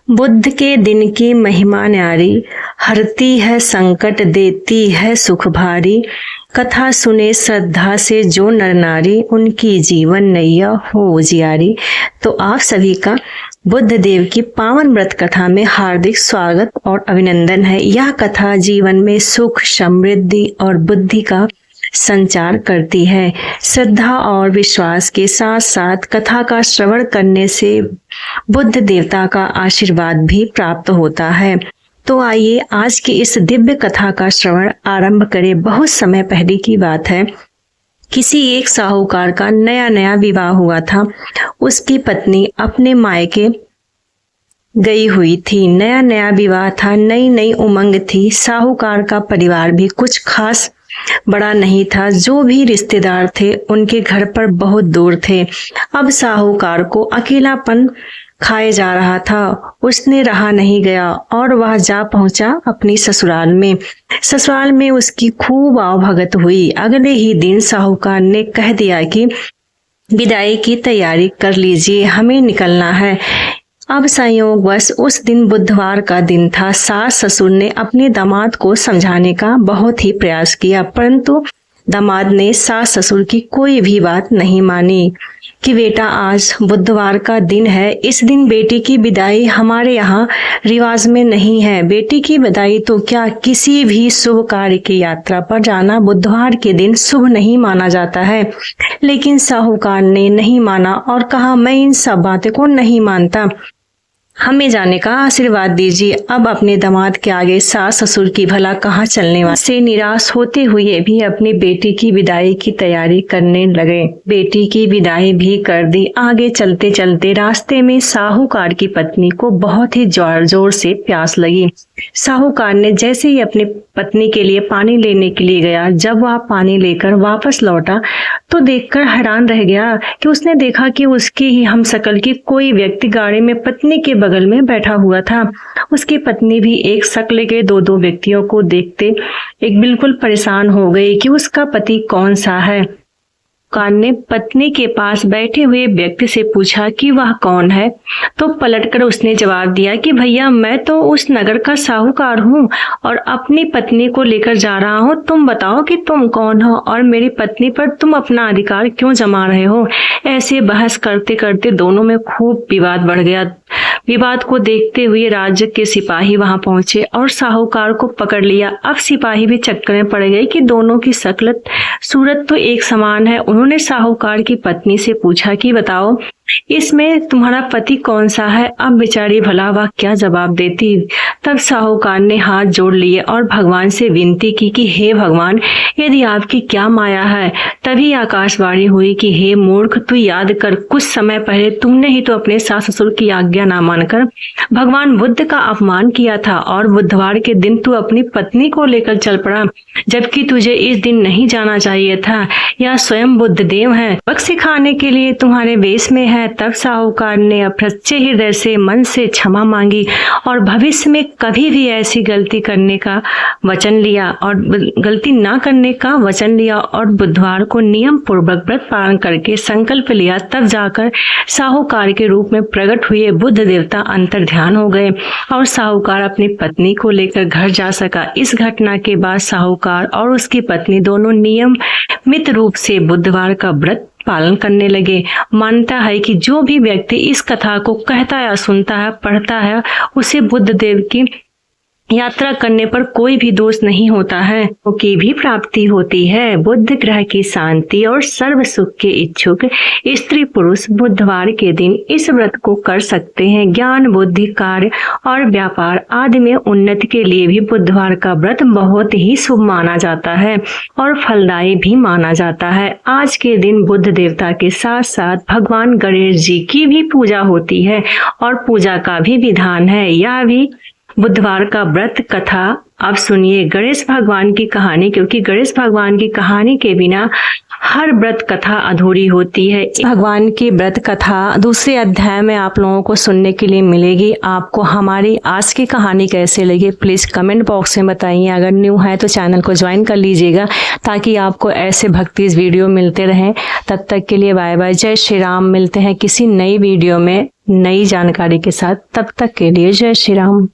बुद्ध के दिन की महिमा न्यारी, हरती है संकट देती है सुख भारी। कथा सुने श्रद्धा से जो नर नारी, उनकी जीवन नैया हो उजियारी। तो आप सभी का बुद्ध देव की पावन व्रत कथा में हार्दिक स्वागत और अभिनंदन है। यह कथा जीवन में सुख, समृद्धि और बुद्धि का संचार करती है। श्रद्धा और विश्वास के साथ साथ कथा का श्रवण करने से बुद्ध देवता का आशीर्वाद भी प्राप्त होता है। तो आइए आज की इस दिव्य कथा का श्रवण आरंभ करें। बहुत समय पहले की बात है। किसी एक साहूकार का नया नया विवाह हुआ था। उसकी पत्नी अपने मायके गई हुई थी। नया नया विवाह था, नई नई उमंग थी। साहूकार का परिवार भी कुछ खास बड़ा नहीं था। जो भी रिश्तेदार थे उनके घर पर बहुत दूर थे। अब साहूकार को अकेलापन खाए जा रहा था। उसने रहा नहीं गया और वह जा पहुंचा अपनी ससुराल में। ससुराल में उसकी खूब आवभगत हुई। अगले ही दिन साहूकार ने कह दिया कि विदाई की तैयारी कर लीजिए, हमें निकलना है। अब संयोगवश उस दिन बुधवार का दिन था। सास ससुर ने अपने दामाद को समझाने का बहुत ही प्रयास किया, परंतु दामाद ने सास ससुर की कोई भी बात नहीं मानी कि बेटा आज बुधवार का दिन है, इस दिन बेटी की विदाई हमारे यहाँ रिवाज में नहीं है। बेटी की विदाई तो क्या, किसी भी शुभ कार्य की यात्रा पर जाना बुधवार के दिन शुभ नहीं माना जाता है। लेकिन साहूकार ने नहीं माना और कहा, मैं इन सब बातों को नहीं मानता, हमें जाने का आशीर्वाद दीजिए। अब अपने दामाद के आगे सास ससुर की भला कहाँ चलने वाले से निराश होते हुए भी अपनी बेटी की विदाई की तैयारी करने लगे। बेटी की विदाई भी कर दी। आगे चलते चलते रास्ते में साहूकार की पत्नी को बहुत ही जोर जोर से प्यास लगी। साहूकार ने जैसे ही अपनी पत्नी के लिए पानी लेने के लिए गया, जब वह पानी लेकर वापस लौटा तो देखकर हैरान रह गया कि उसने देखा कि उसकी ही हमशक्ल की कोई व्यक्ति गाड़ी में पत्नी के बगल में बैठा हुआ था। उसकी पत्नी भी एक शक्ल के दो व्यक्तियों को देखते एक बिल्कुल परेशान हो गई कि उसका पति कौन सा है। साहूकार ने पत्नी के पास बैठे हुए व्यक्ति से पूछा कि वह कौन है। तो पलटकर उसने जवाब दिया कि भैया, मैं तो उस नगर का साहूकार हूँ और अपनी पत्नी को लेकर जा रहा हूँ। तुम बताओ कि तुम कौन हो और मेरी पत्नी पर तुम अपना अधिकार क्यों जमा रहे हो। ऐसे बहस करते करते दोनों में खूब विवाद बढ़ गया। विवाद को देखते हुए राज्य के सिपाही वहां पहुंचे और साहूकार को पकड़ लिया। अब सिपाही भी चक्कर में पड़ गए कि दोनों की शक्ल सूरत तो एक समान है। उन्होंने साहूकार की पत्नी से पूछा कि बताओ, इसमें तुम्हारा पति कौन सा है। अब बेचारी भला वह क्या जवाब देती। तब साहूकार ने हाथ जोड़ लिए और भगवान से विनती की कि हे भगवान, यदि आपकी क्या माया है। तभी आकाशवाणी हुई कि हे मूर्ख, तू याद कर, कुछ समय पहले तुमने ही तो अपने सास ससुर की आज्ञा ना मानकर भगवान बुद्ध का अपमान किया था और बुधवार के दिन तू अपनी पत्नी को लेकर चल पड़ा, जबकि तुझे इस दिन नहीं जाना चाहिए था। यह स्वयं बुद्ध देव है, सबक सिखाने के लिए तुम्हारे वेश में है। तब साहूकार ने सच्चे हृदय से मन से क्षमा मांगी और भविष्य में कभी भी ऐसी गलती करने का वचन लिया और गलती ना करने का वचन लिया और बुधवार को नियम पूर्वक व्रत पालन करके संकल्प लिया। तब जाकर साहूकार के रूप में प्रकट हुए बुद्ध देवता अंतर ध्यान हो गए और साहूकार अपनी पत्नी को लेकर घर जा सका। इस घटना के बाद साहूकार और उसकी पत्नी दोनों नियमित रूप से बुधवार का व्रत पालन करने लगे। मानता है कि जो भी व्यक्ति इस कथा को कहता या सुनता है, पढ़ता है, उसे बुद्ध देव की यात्रा करने पर कोई भी दोष नहीं होता है, की भी प्राप्ति होती है। बुद्ध ग्रह की शांति और सर्व सुख के इच्छुक स्त्री पुरुष बुधवार के दिन इस व्रत को कर सकते हैं। ज्ञान, बुद्धि, कार्य और व्यापार आदि में उन्नति के लिए भी बुधवार का व्रत बहुत ही शुभ माना जाता है और फलदायी भी माना जाता है। आज के दिन बुद्ध देवता के साथ साथ भगवान गणेश जी की भी पूजा होती है और पूजा का भी विधान है। यह भी बुधवार का व्रत कथा अब सुनिए गणेश भगवान की कहानी, क्योंकि गणेश भगवान की कहानी के बिना हर व्रत कथा अधूरी होती है। भगवान की व्रत कथा दूसरे अध्याय में आप लोगों को सुनने के लिए मिलेगी। आपको हमारी आज की कहानी कैसे लगी प्लीज कमेंट बॉक्स में बताइए। अगर न्यू है तो चैनल को ज्वाइन कर लीजिएगा ताकि आपको ऐसे भक्ति वीडियो मिलते रहें। तब तक के लिए बाय बाय, जय श्री राम। मिलते हैं किसी नई वीडियो में नई जानकारी के साथ। तब तक के लिए जय श्री राम।